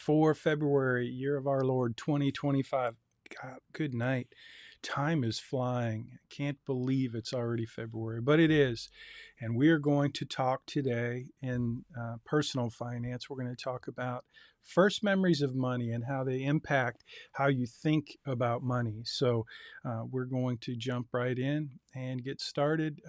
for February, year of our Lord 2025. God, good night. Time is flying. I can't believe it's already February, but it is. And we are going to talk today in personal finance. We're going to talk about first memories of money and how they impact how you think about money. So we're going to jump right in and get started.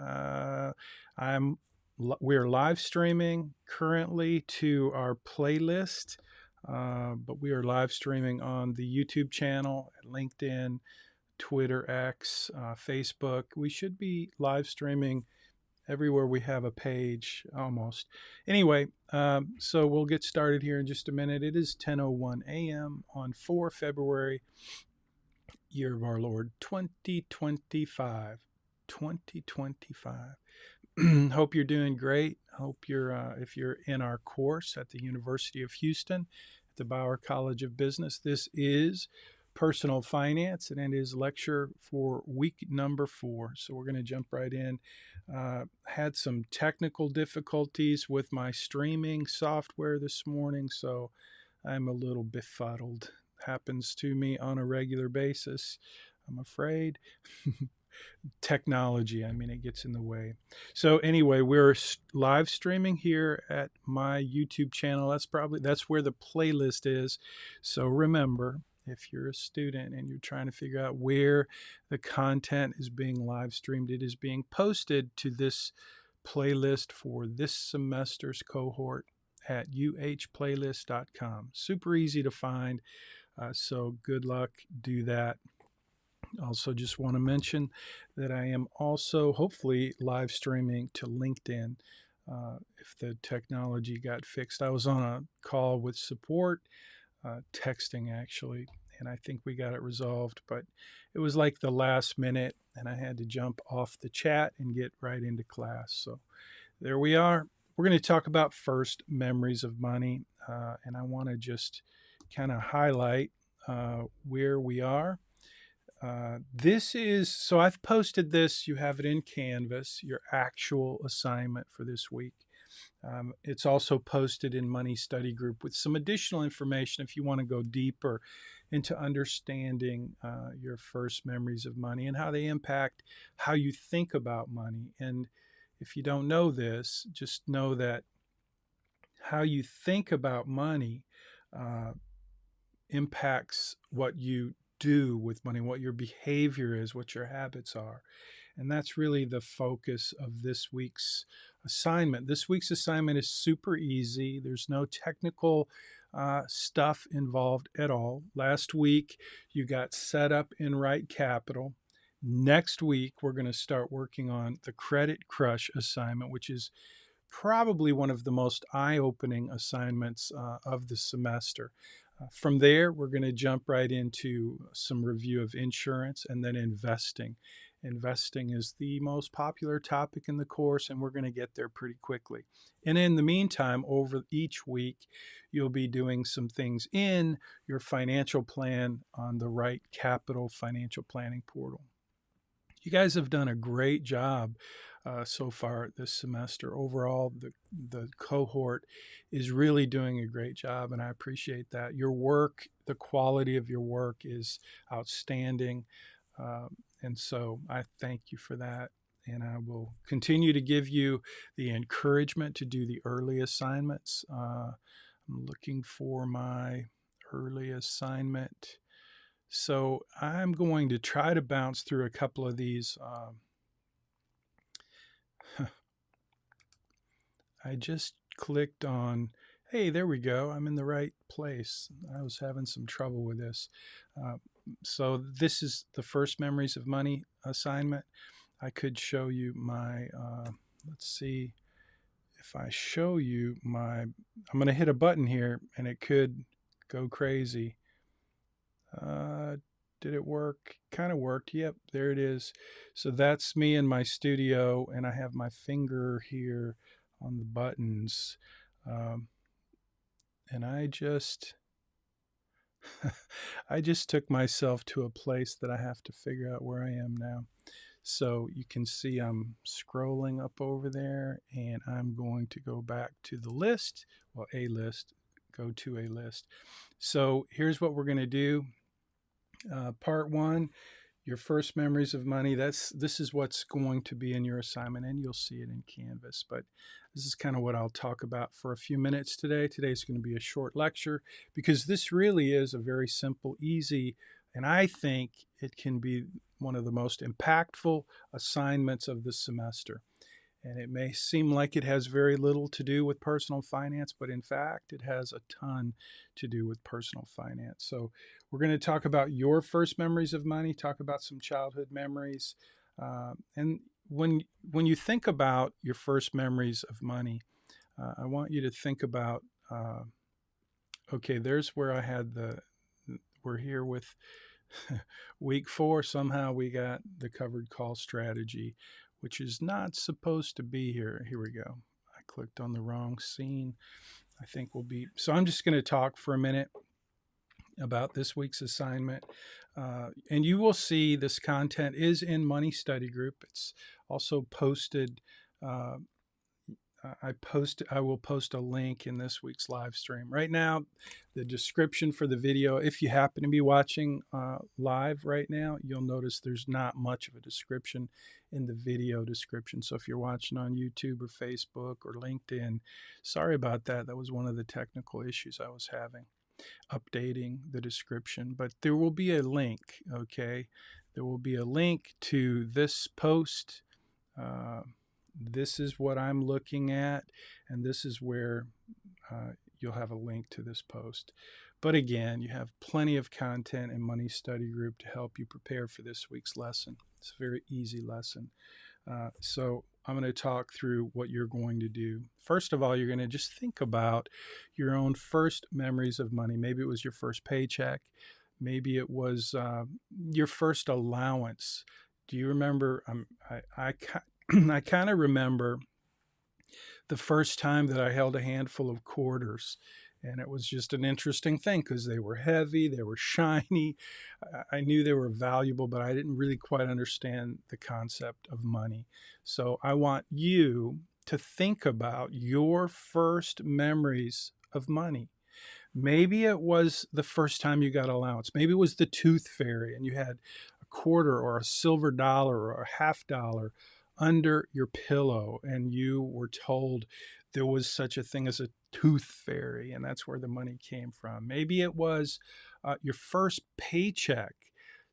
I'm we're live streaming currently to our playlist, but we are live streaming on the YouTube channel, LinkedIn, Twitter, X, Facebook. We should be live streaming everywhere we have a page almost. Anyway, so we'll get started here in just a minute. It is 10:01 a.m. on 4 February, year of our Lord 2025. 2025. Hope you're doing great. Hope you're, if you're in our course at the University of Houston, at the Bauer College of Business, this is personal finance, and it is lecture for week number 4. So we're going to jump right in. Had some technical difficulties with my streaming software this morning, so I'm a little befuddled. Happens to me on a regular basis, I'm afraid. Technology, I mean, it gets in the way. So anyway, we're live streaming here at my YouTube channel. That's where the playlist is. So remember, if you're a student and you're trying to figure out where the content is being live streamed, it is being posted to this playlist for this semester's cohort at uhplaylist.com. Super easy to find. So good luck. Do that. Also, just want to mention that I am also hopefully live streaming to LinkedIn if the technology got fixed. I was on a call with support, texting actually, and I think we got it resolved, but it was like the last minute and I had to jump off the chat and get right into class. So there we are. We're going to talk about first memories of money, and I want to just kind of highlight where we are. So I've posted this. You have it in Canvas, your actual assignment for this week. It's also posted in Money Study Group with some additional information if you want to go deeper into understanding your first memories of money and how they impact how you think about money. And if you don't know this, just know that how you think about money impacts what you do with money, what your behavior is, what your habits are. And that's really the focus of this week's assignment. This week's assignment is super easy. There's no technical stuff involved at all. Last week, you got set up in Right Capital. Next week, we're going to start working on the Credit Crush assignment, which is probably one of the most eye-opening assignments of the semester. From there, we're going to jump right into some review of insurance and then investing. Investing is the most popular topic in the course, and we're going to get there pretty quickly. And in the meantime, over each week, you'll be doing some things in your financial plan on the Right Capital Financial Planning Portal. You guys have done a great job so far this semester. Overall, the cohort is really doing a great job, and I appreciate that. Your work, the quality of your work is outstanding, and so I thank you for that. And I will continue to give you the encouragement to do the early assignments. I'm looking for my early assignment. So I'm going to try to bounce through a couple of these. I just clicked on, hey, there we go. I'm in the right place. I was having some trouble with this. So this is the first memories of money assignment. I could show you my, let's see if I show you my, I'm going to hit a button here and it could go crazy. Did it work? Kind of worked. Yep, there it is. So that's me in my studio, and I have my finger here on the buttons. And I just took myself to a place that I have to figure out where I am now. So you can see I'm scrolling up over there, and I'm going to go back to the list, well, a list, go to a list. So here's what we're going to do. Part one, your first memories of money. This is what's going to be in your assignment, and you'll see it in Canvas. But this is kind of what I'll talk about for a few minutes today. Today's going to be a short lecture because this really is a very simple, easy, and I think it can be one of the most impactful assignments of the semester. And it may seem like it has very little to do with personal finance, but in fact, it has a ton to do with personal finance. So we're going to talk about your first memories of money, talk about some childhood memories. And when you think about your first memories of money, I want you to think about, okay, there's where I had we're here with week 4. Somehow we got the covered call strategy, which is not supposed to be here. Here we go. I clicked on the wrong scene. I think we'll be, so I'm just going to talk for a minute about this week's assignment. And you will see this content is in Money Study Group. It's also posted. I will post a link in this week's live stream. Right now, the description for the video, if you happen to be watching live right now, you'll notice there's not much of a description in the video description. So if you're watching on YouTube or Facebook or LinkedIn, sorry about that. That was one of the technical issues I was having, updating the description. But there will be a link, okay? There will be a link to this post. This is what I'm looking at, and this is where you'll have a link to this post. But again, you have plenty of content in Money Study Group to help you prepare for this week's lesson. It's a very easy lesson. So I'm going to talk through what you're going to do. First of all, you're going to just think about your own first memories of money. Maybe it was your first paycheck. Maybe it was your first allowance. Do you remember? I kind of remember the first time that I held a handful of quarters, and it was just an interesting thing because they were heavy, they were shiny. I knew they were valuable, but I didn't really quite understand the concept of money. So I want you to think about your first memories of money. Maybe it was the first time you got allowance. Maybe it was the tooth fairy and you had a quarter or a silver dollar or a $50 under your pillow, and you were told there was such a thing as a tooth fairy, and that's where the money came from. Maybe it was your first paycheck.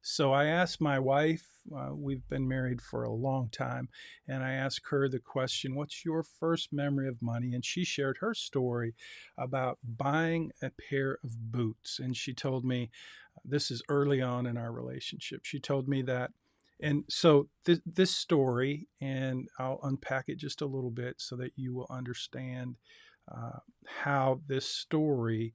So I asked my wife, we've been married for a long time, and I asked her the question, what's your first memory of money? And she shared her story about buying a pair of boots. And she told me, this is early on in our relationship, she told me that. And so this story, and I'll unpack it just a little bit so that you will understand how this story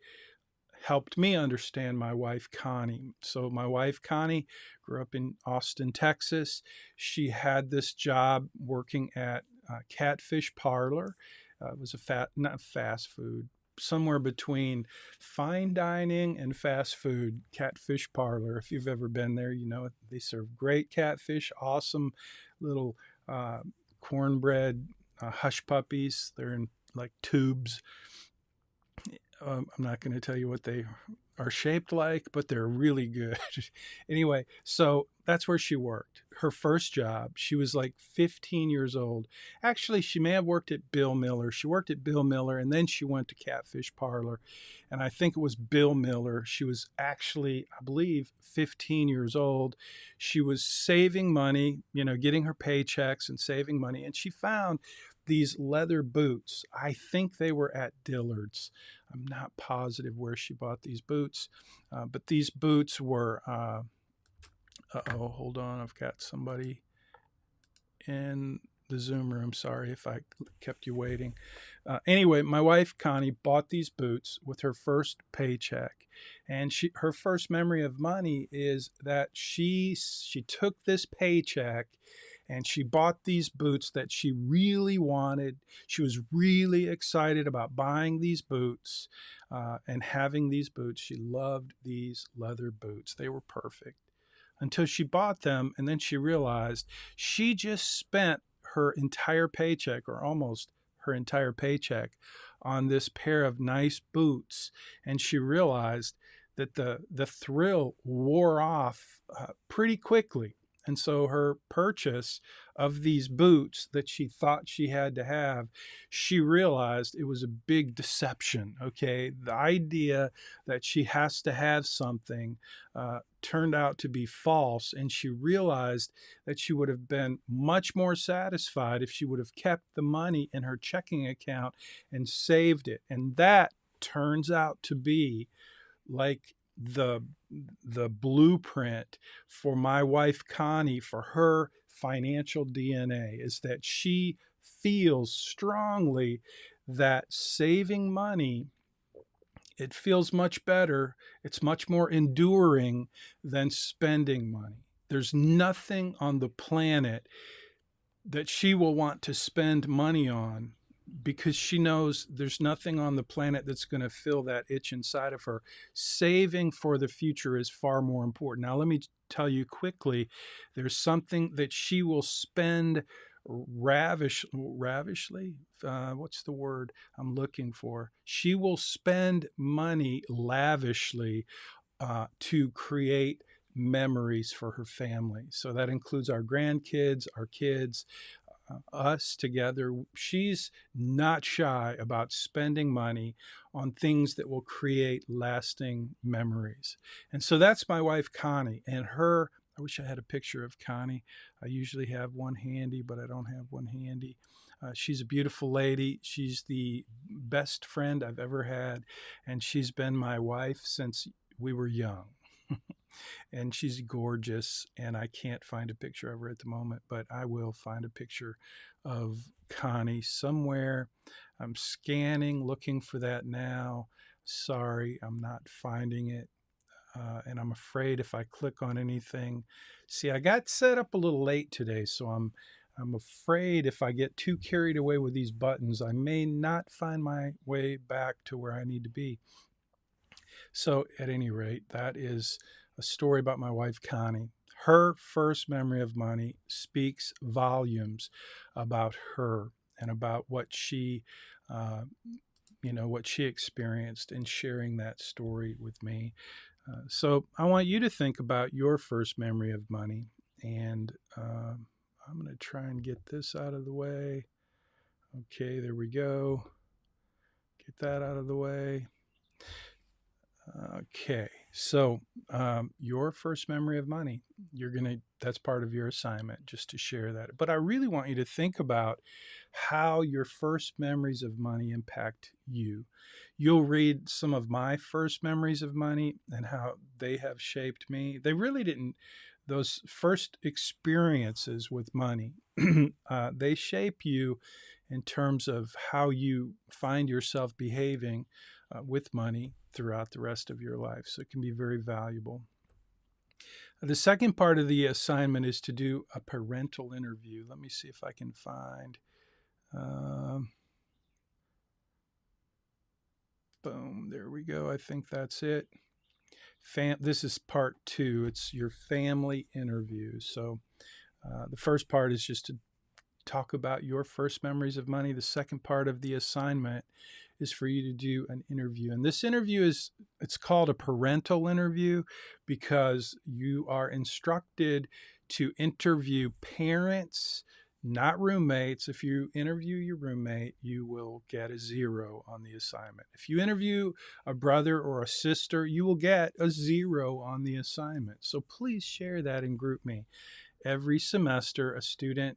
helped me understand my wife, Connie. So my wife, Connie, grew up in Austin, Texas. She had this job working at Catfish Parlor. It was not fast food, somewhere between fine dining and fast food. Catfish Parlor, if you've ever been there, you know they serve great catfish, awesome little cornbread hush puppies. They're in like tubes. I'm not going to tell you what they are shaped like, but they're really good. Anyway, so that's where she worked. Her first job, she was like 15 years old. Actually, she may have worked at Bill Miller. She worked at Bill Miller, and then she went to Catfish Parlor. And I think it was Bill Miller. She was actually, I believe, 15 years old. She was saving money, getting her paychecks and saving money. And she found these leather boots. I think they were at Dillard's. I'm not positive where she bought these boots, but these boots were, hold on. I've got somebody in the Zoom room. Sorry if I kept you waiting. Anyway, my wife, Connie, bought these boots with her first paycheck. And her first memory of money is that she took this paycheck and she bought these boots that she really wanted. She was really excited about buying these boots and having these boots. She loved these leather boots. They were perfect until she bought them. And then she realized she just spent her entire paycheck, or almost her entire paycheck, on this pair of nice boots, and she realized that the thrill wore off pretty quickly. And so her purchase of these boots that she thought she had to have, she realized it was a big deception. Okay. The idea that she has to have something turned out to be false. And she realized that she would have been much more satisfied if she would have kept the money in her checking account and saved it. And that turns out to be like the blueprint for my wife Connie, for her financial DNA, is that she feels strongly that saving money, it feels much better, it's much more enduring than spending money. There's nothing on the planet that she will want to spend money on, because she knows there's nothing on the planet that's going to fill that itch inside of her. Saving for the future is far more important. Now, let me tell you quickly, there's something that she will spend ravishly. What's the word I'm looking for? She will spend money lavishly to create memories for her family. So that includes our grandkids, our kids, us together. She's not shy about spending money on things that will create lasting memories. And so that's my wife, Connie, and her. I wish I had a picture of Connie. I usually have one handy, but I don't have one handy. She's a beautiful lady. She's the best friend I've ever had, and she's been my wife since we were young. And she's gorgeous, and I can't find a picture of her at the moment, but I will find a picture of Connie somewhere. I'm scanning, looking for that now. Sorry, I'm not finding it. And I'm afraid if I click on anything, see, I got set up a little late today, so I'm afraid if I get too carried away with these buttons, I may not find my way back to where I need to be. So at any rate, that is a story about my wife, Connie. Her first memory of money speaks volumes about her and about what she, what she experienced in sharing that story with me. So I want you to think about your first memory of money. And I'm going to try and get this out of the way. Okay, there we go. Get that out of the way. Okay, so your first memory of money, that's part of your assignment, just to share that. But I really want you to think about how your first memories of money impact you. You'll read some of my first memories of money and how they have shaped me. They really didn't, those first experiences with money, they shape you in terms of how you find yourself behaving with money throughout the rest of your life. So it can be very valuable. The second part of the assignment is to do a parental interview. Let me see if I can find. Boom, there we go. I think that's it. This is part 2. It's your family interview. So the first part is just to talk about your first memories of money. The second part of the assignment is for you to do an interview. And this interview it's called a parental interview because you are instructed to interview parents, not roommates. If you interview your roommate, you will get a 0 on the assignment. If you interview a brother or a sister, you will get a 0 on the assignment. So please share that in GroupMe. Every semester, a student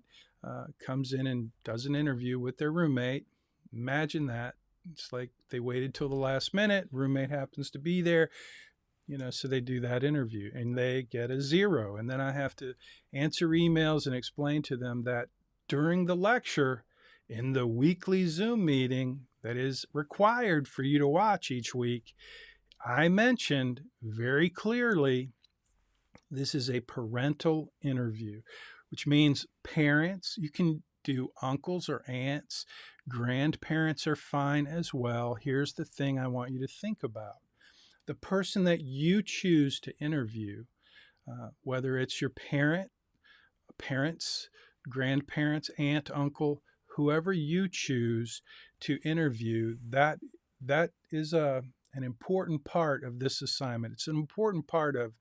comes in and does an interview with their roommate. Imagine that. It's like they waited till the last minute. Roommate happens to be there, so they do that interview and they get a 0. And then I have to answer emails and explain to them that during the lecture in the weekly Zoom meeting that is required for you to watch each week, I mentioned very clearly this is a parental interview, which means parents, you can do uncles or aunts, grandparents are fine as well. Here's the thing I want you to think about. The person that you choose to interview, whether it's your parents, grandparents, aunt, uncle, whoever you choose to interview, that is an important part of this assignment. It's an important part of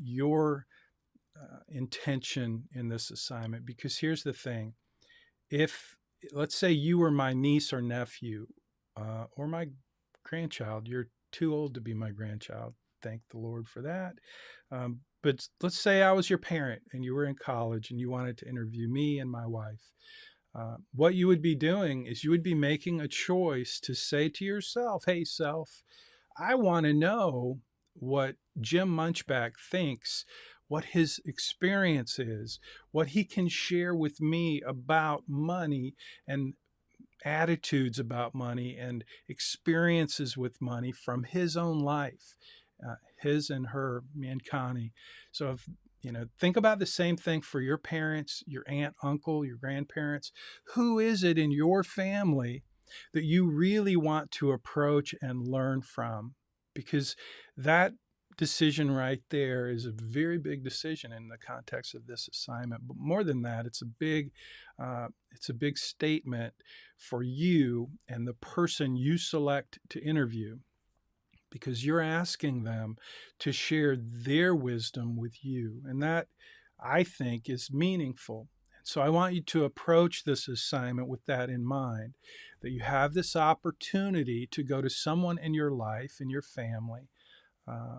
your intention in this assignment, because here's the thing. If, let's say, you were my niece or nephew, or my grandchild. You're too old to be my grandchild. Thank the Lord for that. But let's say I was your parent and you were in college and you wanted to interview me and my wife. What you would be doing is you would be making a choice to say to yourself, hey, self, I want to know what Jim Munchback thinks, what his experience is, what he can share with me about money and attitudes about money and experiences with money from his own life, his and her, me and Connie. So if think about the same thing for your parents, your aunt, uncle, your grandparents. Who is it in your family that you really want to approach and learn from? Because that decision right there is a very big decision in the context of this assignment. But more than that, it's a big statement for you and the person you select to interview, because you're asking them to share their wisdom with you. And that, I think, is meaningful. And so I want you to approach this assignment with that in mind, that you have this opportunity to go to someone in your life, in your family,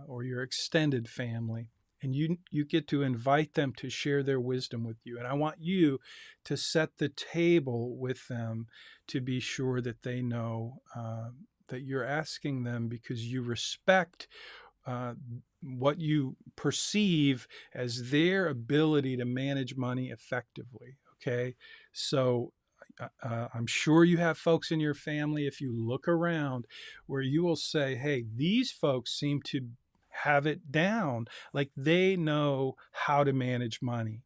or your extended family, and you get to invite them to share their wisdom with you. And I want you to set the table with them to be sure that they know that you're asking them because you respect what you perceive as their ability to manage money effectively. Okay, so I'm sure you have folks in your family, if you look around, where you will say, hey, these folks seem to have it down, like they know how to manage money.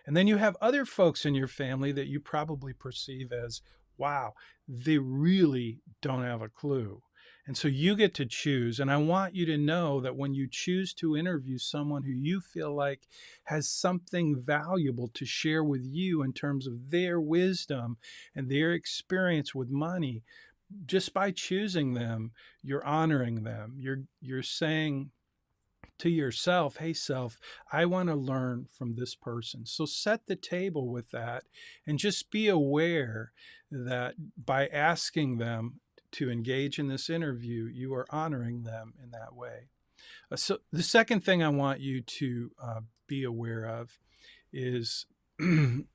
And then you have other folks in your family that you probably perceive as, wow, they really don't have a clue. And so you get to choose. And I want you to know that when you choose to interview someone who you feel like has something valuable to share with you in terms of their wisdom and their experience with money, just by choosing them, you're honoring them. You're saying to yourself, hey, self, I want to learn from this person. So set the table with that and just be aware that by asking them to engage in this interview, you are honoring them in that way. So the second thing I want you to be aware of is when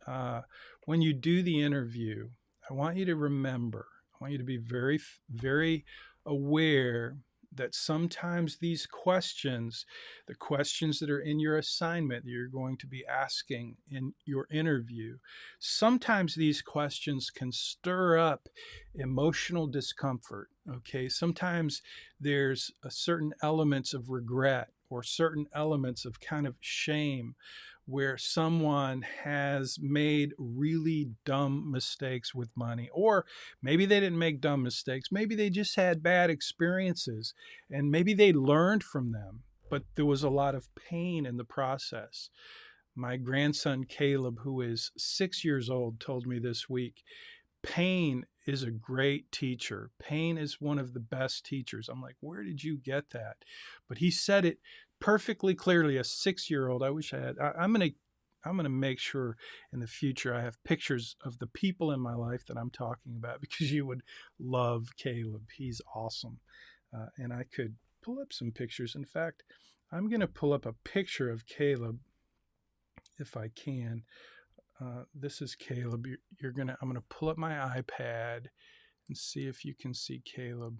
you do the interview, I want you to remember, I want you to be very, very aware that sometimes these questions, the questions that are in your assignment that you're going to be asking in your interview, sometimes these questions can stir up emotional discomfort. Okay, sometimes there's a certain elements of regret or certain elements of kind of shame where someone has made really dumb mistakes with money, or maybe they didn't make dumb mistakes. Maybe they just had bad experiences and maybe they learned from them, but there was a lot of pain in the process. My grandson, Caleb, who is 6 years old, told me this week, pain is a great teacher. Pain is one of the best teachers. I'm like, where did you get that? But he said it perfectly clearly. A 6-year-old. I wish I had. I'm gonna make sure in the future I have pictures of the people in my life that I'm talking about, because you would love Caleb. He's awesome, and I could pull up some pictures. In fact, I'm gonna pull up a picture of Caleb if I can. This is Caleb. I'm gonna pull up my iPad and see if you can see Caleb.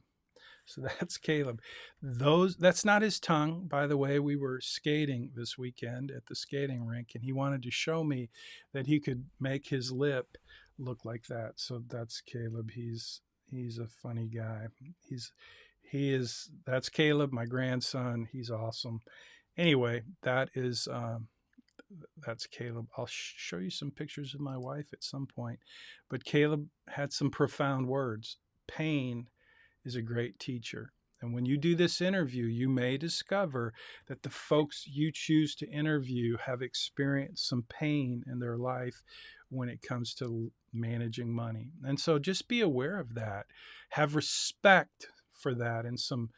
So that's Caleb. That's not his tongue, by the way. We were skating this weekend at the skating rink, and he wanted to show me that he could make his lip look like that. So that's Caleb. He's a funny guy. That's Caleb, my grandson. He's awesome. Anyway, that's Caleb. I'll show you some pictures of my wife at some point. But Caleb had some profound words. Pain is a great teacher. And when you do this interview, you may discover that the folks you choose to interview have experienced some pain in their life when it comes to managing money. And so just be aware of that. Have respect for that and some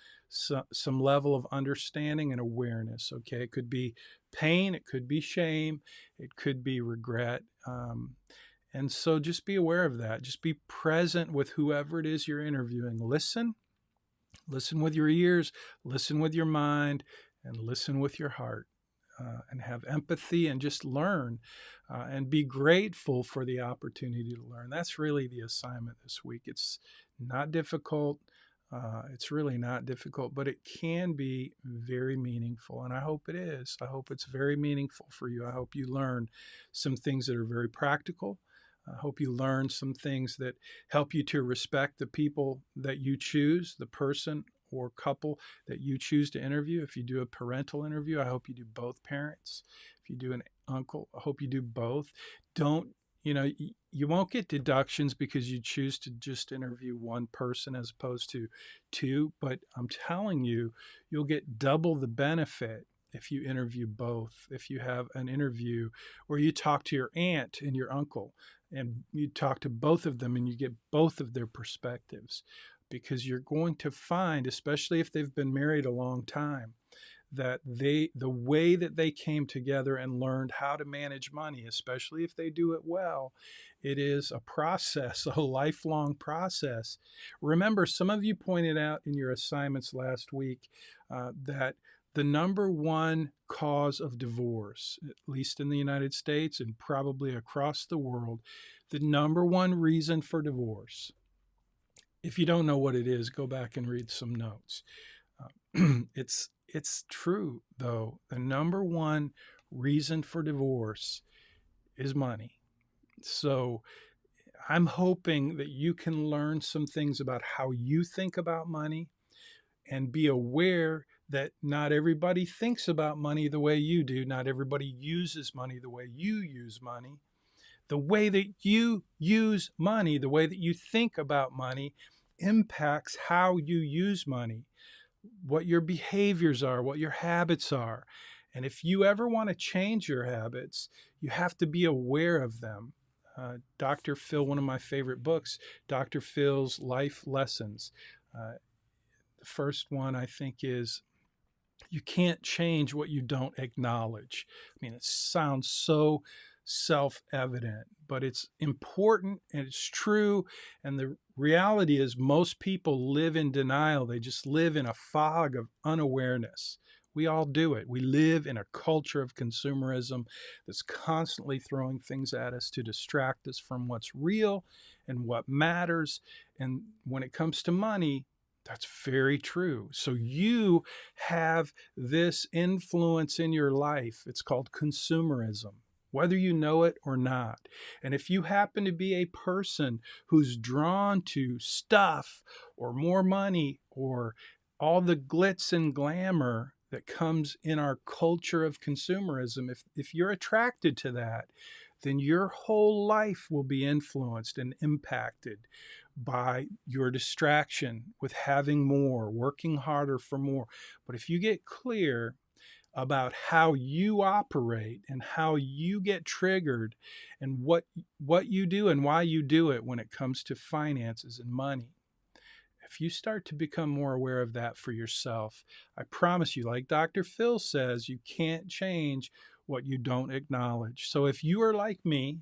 level of understanding and awareness. Okay, it could be pain, it could be shame, it could be regret. And so just be aware of that. Just be present with whoever it is you're interviewing. Listen with your ears, listen with your mind, and listen with your heart. And have empathy and just learn and be grateful for the opportunity to learn. That's really the assignment this week. It's not difficult. It's really not difficult, but it can be very meaningful. And I hope it is. I hope it's very meaningful for you. I hope you learn some things that are very practical. I hope you learn some things that help you to respect the people that you choose, the person or couple that you choose to interview. If you do a parental interview, I hope you do both parents. If you do an uncle, I hope you do both. Don't, you won't get deductions because you choose to just interview one person as opposed to two, but I'm telling you, you'll get double the benefit if you interview both. If you have an interview where you talk to your aunt and your uncle and you talk to both of them and you get both of their perspectives, because you're going to find, especially if they've been married a long time, that the way that they came together and learned how to manage money, especially if they do it well, it is a process, a lifelong process. Remember, some of you pointed out in your assignments last week that the number one cause of divorce, at least in the United States and probably across the world, the number one reason for divorce, if you don't know what it is, go back and read some notes. It's true, though. The number one reason for divorce is money. So I'm hoping that you can learn some things about how you think about money and be aware that not everybody thinks about money the way you do. Not everybody uses money the way you use money. The way that you use money, the way that you think about money, impacts how you use money, what your behaviors are, what your habits are. And if you ever want to change your habits, you have to be aware of them. Dr. Phil, one of my favorite books, Dr. Phil's Life Lessons. The first one, I think, is you can't change what you don't acknowledge. I mean, it sounds so self-evident, but it's important and it's true. And the reality is most people live in denial. They just live in a fog of unawareness. We all do it. We live in a culture of consumerism that's constantly throwing things at us to distract us from what's real and what matters. And when it comes to money, that's very true. So you have this influence in your life. It's called consumerism, whether you know it or not. And if you happen to be a person who's drawn to stuff or more money or all the glitz and glamour that comes in our culture of consumerism, if you're attracted to that, then your whole life will be influenced and impacted by your distraction with having more, working harder for more. But if you get clear about how you operate and how you get triggered and what you do and why you do it when it comes to finances and money, if you start to become more aware of that for yourself, I promise you, like Dr. Phil says, you can't change what you don't acknowledge. So if you are like me,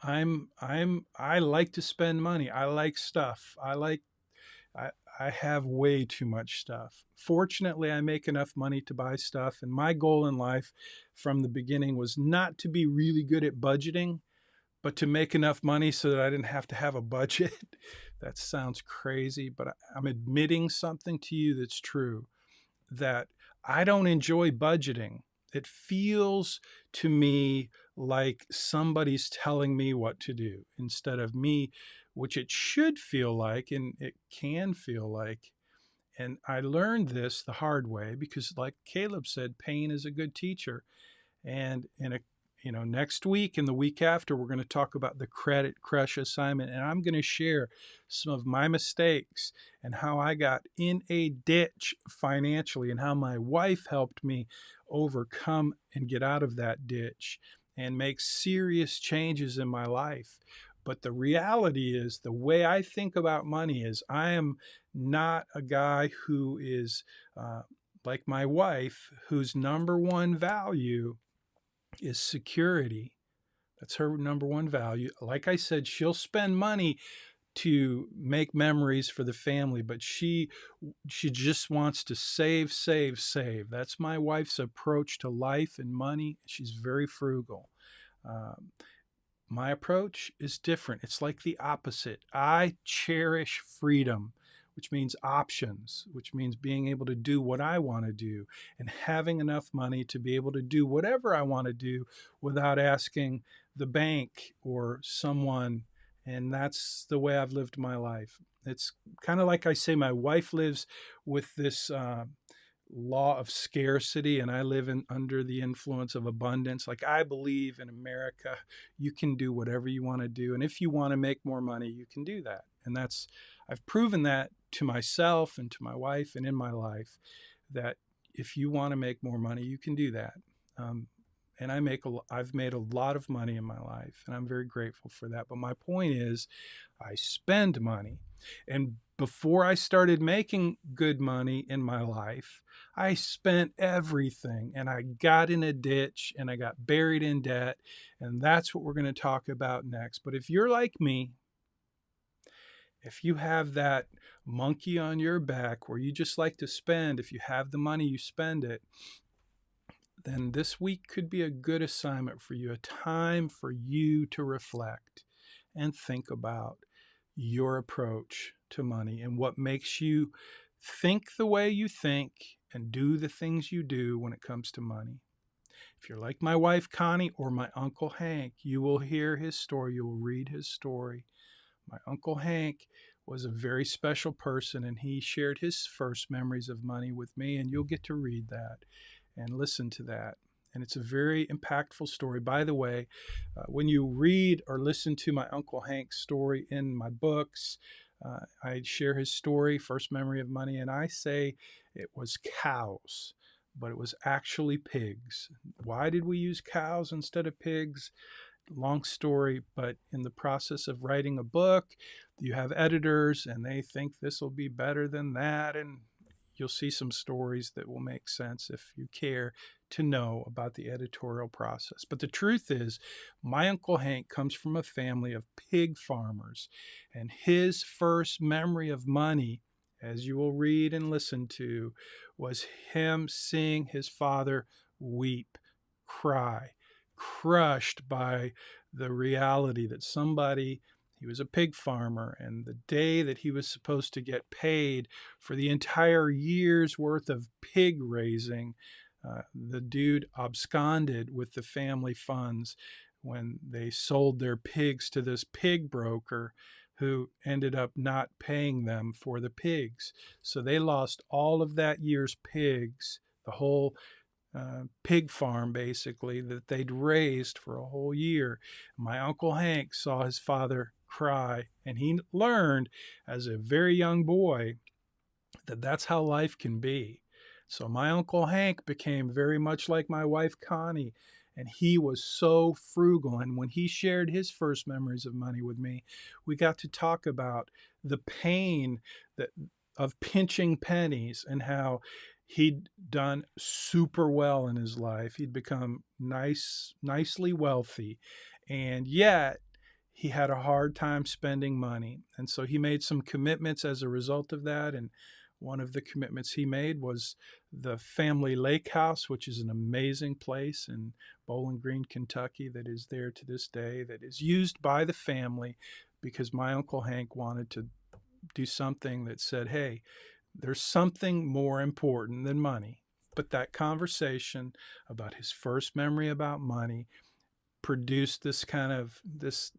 I like to spend money. I like stuff. I have way too much stuff. Fortunately, I make enough money to buy stuff. And my goal in life from the beginning was not to be really good at budgeting, but to make enough money so that I didn't have to have a budget. That sounds crazy, but I'm admitting something to you that's true, that I don't enjoy budgeting. It feels to me like somebody's telling me what to do instead of me, which it should feel like, and it can feel like. And I learned this the hard way because, like Caleb said, pain is a good teacher. And next week and the week after, we're going to talk about the Credit Crush assignment. And I'm going to share some of my mistakes and how I got in a ditch financially and how my wife helped me overcome and get out of that ditch. and make serious changes in my life. But the reality is, the way I think about money is, I am not a guy who is like my wife, whose number one value is security. That's her number one value. Like I said, she'll spend money to make memories for the family, but she just wants to save, save, save. That's my wife's approach to life and money. She's very frugal. Um, my approach is different. It's like the opposite. I cherish freedom, which means options, which means being able to do what I want to do and having enough money to be able to do whatever I want to do without asking the bank or someone. And that's the way I've lived my life. It's kind of like I say, my wife lives with this law of scarcity, and I live under the influence of abundance. Like, I believe in America, you can do whatever you want to do, and if you want to make more money, you can do that. And that's, I've proven that to myself and to my wife and in my life, that if you want to make more money, you can do that. And I've made a lot of money in my life, and I'm very grateful for that. But my point is, I spend money. And before I started making good money in my life, I spent everything, and I got in a ditch, and I got buried in debt. And that's what we're going to talk about next. But if you're like me, if you have that monkey on your back where you just like to spend, if you have the money, you spend it, then this week could be a good assignment for you, a time for you to reflect and think about your approach to money and what makes you think the way you think and do the things you do when it comes to money. If you're like my wife Connie or my Uncle Hank, you will hear his story, you will read his story. My Uncle Hank was a very special person, and he shared his first memories of money with me, and you'll get to read that and listen to that. And it's a very impactful story. By the way, when you read or listen to my Uncle Hank's story in my books, I share his story, First Memory of Money, and I say it was cows, but it was actually pigs. Why did we use cows instead of pigs? Long story, but in the process of writing a book, you have editors and they think this will be better than that, and you'll see some stories that will make sense if you care to know about the editorial process. But the truth is, my Uncle Hank comes from a family of pig farmers, and his first memory of money, as you will read and listen to, was him seeing his father weep, cry, crushed by the reality that he was a pig farmer, and the day that he was supposed to get paid for the entire year's worth of pig raising, the dude absconded with the family funds when they sold their pigs to this pig broker who ended up not paying them for the pigs. So they lost all of that year's pigs, the whole pig farm basically that they'd raised for a whole year. My Uncle Hank saw his father cry, and he learned as a very young boy that that's how life can be. So my Uncle Hank became very much like my wife Connie, and he was so frugal. And when he shared his first memories of money with me, we got to talk about the pain of pinching pennies and how he'd done super well in his life. He'd become nicely wealthy, and yet he had a hard time spending money. And so he made some commitments as a result of that. And one of the commitments he made was the family lake house, which is an amazing place in Bowling Green, Kentucky, that is there to this day, that is used by the family because my Uncle Hank wanted to do something that said, hey, there's something more important than money. But that conversation about his first memory about money produced this kind of this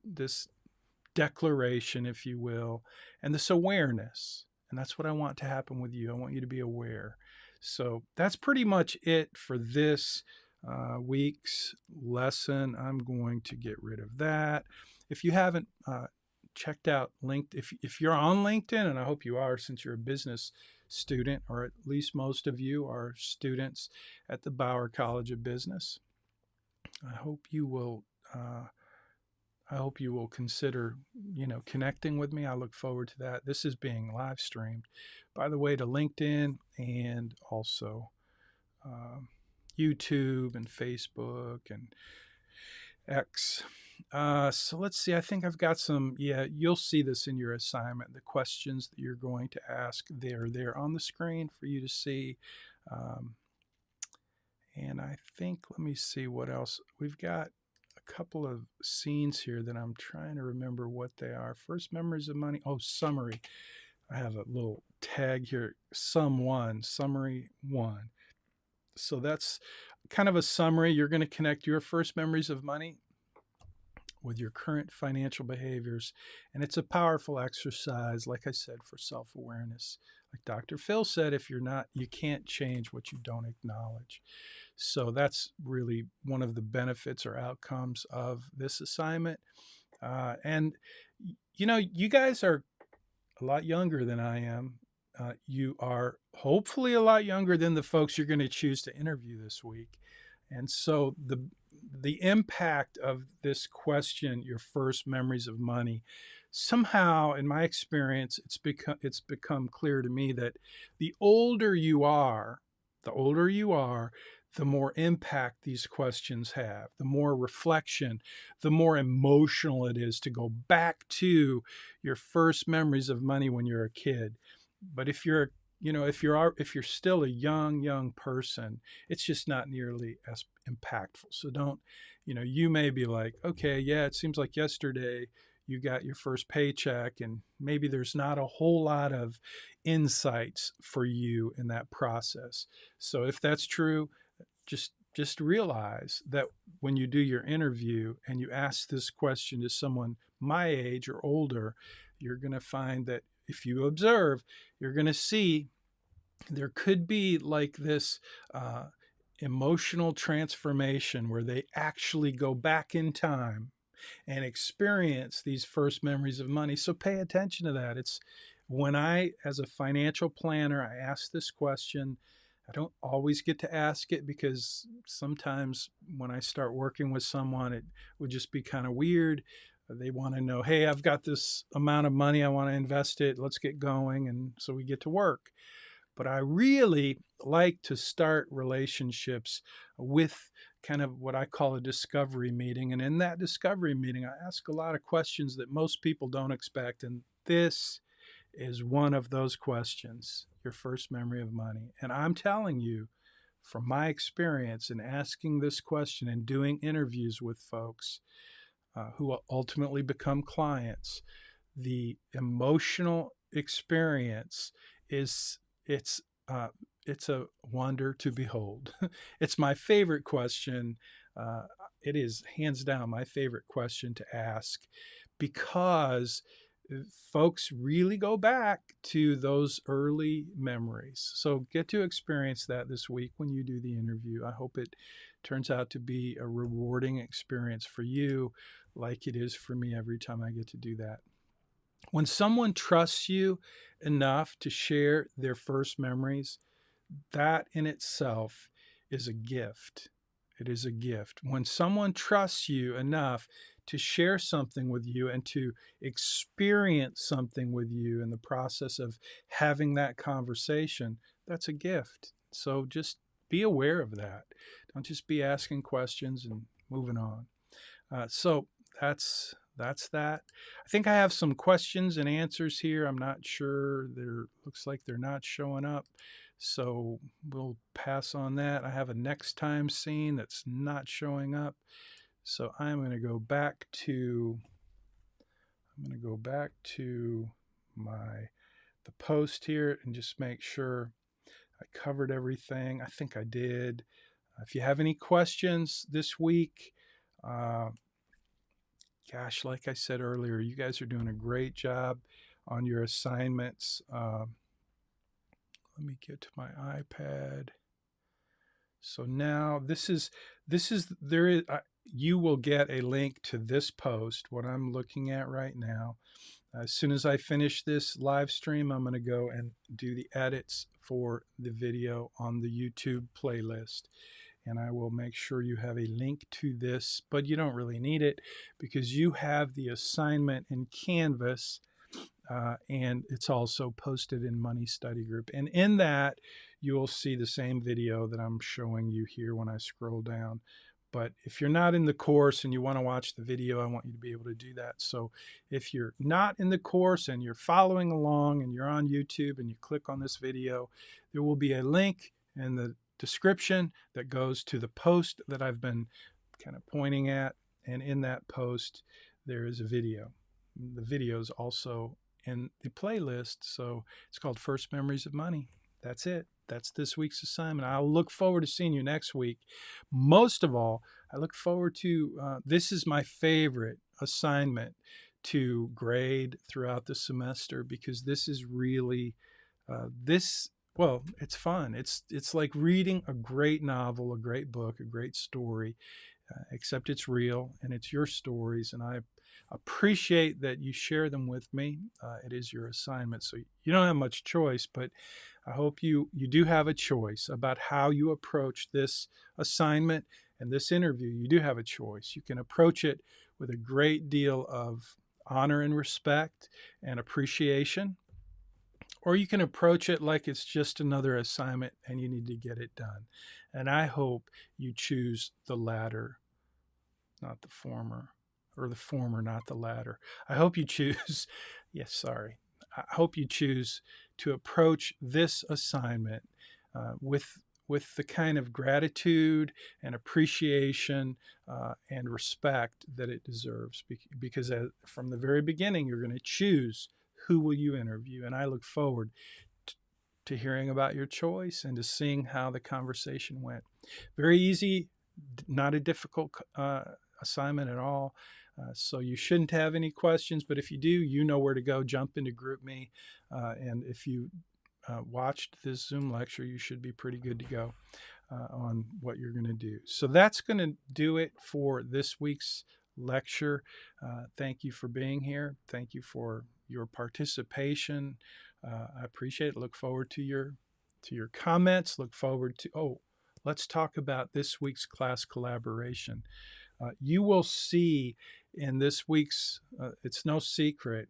declaration, if you will, and this awareness. And that's what I want to happen with you. I want you to be aware. So that's pretty much it for this week's lesson. I'm going to get rid of that. If you haven't checked out LinkedIn, if you're on LinkedIn, and I hope you are since you're a business student, or at least most of you are students at the Bauer College of Business, I hope you will. I hope you will consider, connecting with me. I look forward to that. This is being live streamed, by the way, to LinkedIn and also um, YouTube and Facebook and X. So let's see. I think I've got some. Yeah, you'll see this in your assignment. The questions that you're going to ask, they're there on the screen for you to see. Um, and I think, let me see what else. We've got a couple of scenes here that I'm trying to remember what they are. First memories of money. Oh, summary. I have a little tag here. Summary one. So that's kind of a summary. You're going to connect your first memories of money with your current financial behaviors. And it's a powerful exercise, like I said, for self awareness. Like Dr. Phil said, if you're not, you can't change what you don't acknowledge. So that's really one of the benefits or outcomes of this assignment. And, you guys are a lot younger than I am. You are hopefully a lot younger than the folks you're going to choose to interview this week. And so the impact of this question, your first memories of money, somehow, in my experience, it's become clear to me that the older you are, the older you are, the more impact these questions have, the more reflection, the more emotional it is to go back to your first memories of money when you're a kid. But if you're still a young person, it's just not nearly as impactful. So don't, you may be like, okay, yeah, it seems like yesterday you got your first paycheck, and maybe there's not a whole lot of insights for you in that process. So if that's true, just realize that when you do your interview and you ask this question to someone my age or older, you're going to find that if you observe, you're going to see there could be like this emotional transformation where they actually go back in time and experience these first memories of money. So pay attention to that. It's when I, as a financial planner, I ask this question. I don't always get to ask it because sometimes when I start working with someone, it would just be kind of weird. They want to know, hey, I've got this amount of money, I want to invest it. Let's get going. And so we get to work. But I really like to start relationships with kind of what I call a discovery meeting. And in that discovery meeting, I ask a lot of questions that most people don't expect. And this is one of those questions, your first memory of money. And I'm telling you, from my experience in asking this question and doing interviews with folks who ultimately become clients, the emotional experience is it's uh, it's a wonder to behold. It's my favorite question. Uh, it is hands down my favorite question to ask because folks really go back to those early memories. So get to experience that this week when you do the interview. I hope it turns out to be a rewarding experience for you, like it is for me every time I get to do that. When someone trusts you enough to share their first memories, that in itself is a gift. It is a gift. When someone trusts you enough to share something with you and to experience something with you in the process of having that conversation, that's a gift. So just be aware of that. Don't just be asking questions and moving on. So that's that. I think I have some questions and answers here. I'm not sure. There looks like they're not showing up. So we'll pass on that. I have a next time scene that's not showing up. So I'm going to go back to the post here and just make sure I covered everything. I think I did. If you have any questions this week, gosh, like I said earlier, you guys are doing a great job on your assignments. Let me get to my iPad. So now you will get a link to this post, what I'm looking at right now. As soon as I finish this live stream, I'm going to go and do the edits for the video on the YouTube playlist. and I will make sure you have a link to this, but you don't really need it because you have the assignment in Canvas, and it's also posted in Money Study Group. And in that, you will see the same video that I'm showing you here when I scroll down. But if you're not in the course and you want to watch the video, I want you to be able to do that. So if you're not in the course and you're following along and you're on YouTube and you click on this video, there will be a link in the description that goes to the post that I've been kind of pointing at. And in that post, there is a video. The video is also in the playlist. So it's called First Memories of Money. That's it. That's this week's assignment. I'll look forward to seeing you next week. Most of all, I look forward to, this is my favorite assignment to grade throughout the semester because this is really, well, it's fun. It's like reading a great novel, a great book, a great story, except it's real and it's your stories. And I appreciate that you share them with me. It is your assignment, so you don't have much choice, but I hope you do have a choice about how you approach this assignment and this interview. You do have a choice. You can approach it with a great deal of honor and respect and appreciation, or you can approach it like it's just another assignment and you need to get it done. And I hope you choose the latter, not the former, or the former, not the latter. I hope you choose, yes, sorry. I hope you choose to approach this assignment with the kind of gratitude and appreciation and respect that it deserves. Because from the very beginning, you're going to choose who will you interview. And I look forward to hearing about your choice and to seeing how the conversation went. Very easy, not a difficult assignment at all. So you shouldn't have any questions, but if you do, you know where to go. Jump into GroupMe. And if you watched this Zoom lecture, you should be pretty good to go on what you're going to do. So that's going to do it for this week's lecture. Thank you for being here. Thank you for your participation. I appreciate it. Look forward to your comments. Look forward to, let's talk about this week's class collaboration. You will see in this week's, it's no secret,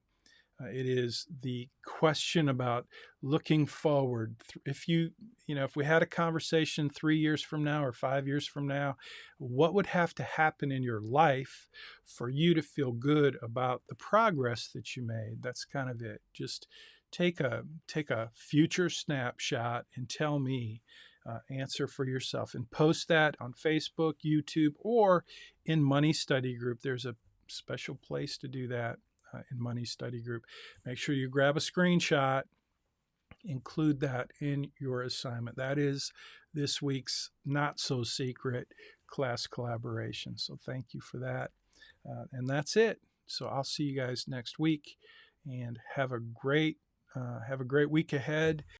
it is the question about looking forward. If if we had a conversation 3 years from now or 5 years from now, what would have to happen in your life for you to feel good about the progress that you made? That's kind of it. Just take a future snapshot and tell me, answer for yourself, and post that on Facebook, YouTube, or in Money Study Group. There's a special place to do that in Money Study Group. Make sure you grab a screenshot, include that in your assignment. That is this week's not so secret class collaboration. So thank you for that. And that's it. So I'll see you guys next week, and have a great week ahead.